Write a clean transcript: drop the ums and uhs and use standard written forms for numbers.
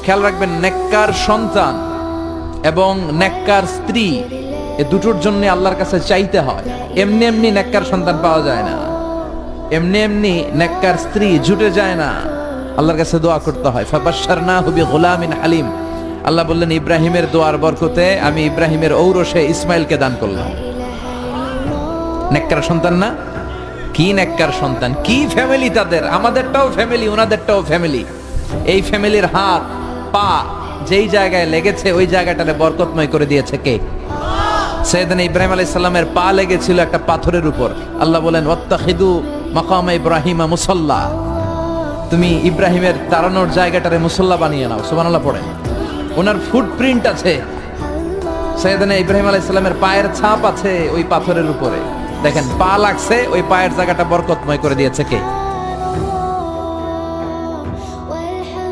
খেয়াল রাখবেন, নেককার সন্তান এবং নেককার স্ত্রী এ দুটোর জন্য আল্লাহর কাছে চাইতে হয়। এমনি এমনি নেককার সন্তান পাওয়া যায় না, এমনি এমনি নেককার স্ত্রী জুটে যায় না, আল্লাহর কাছে দোয়া করতে হয়। ফাবাশশারনাহু বিগুলামিন হালিম, আল্লাহ বললেন ইব্রাহিমের দোয়ার বরকতে আমি ইব্রাহিমের ঔরসে ইসমাইলকে দান করলাম। নেককার সন্তান না? কি নেককার সন্তান, কি ফ্যামিলি তাদের! আমাদেরটাও ফ্যামিলি, ওনাদেরটাও ফ্যামিলি। এই ফ্যামিলির হাত পা যেই জায়গায় লেগেছে ওই জায়গাটারে বরকতময় করে দিয়েছে কে? সাইয়েদনা ইব্রাহিম আলাইহিস সালামের পা লেগেছিল একটা পাথরের উপর। আল্লাহ বলেন ওয়াত্তাখিদু মাকাম ইব্রাহিমা মুসাল্লা, তুমি ইব্রাহিমের দাঁড়ানোর জায়গাটারে মুসল্লা বানিয়ে নাও। সুবহানাল্লাহ পড়েন। ওনার ফুটপ্রিন্ট আছে, সাইয়েদনা ইব্রাহিম আলাইহিস সালামের পায়ের ছাপ আছে ওই পাথরের উপরে। দেখেন, পা লাগছে, ওই পায়ের জায়গাটা বরকতময় করে দিয়েছে কে?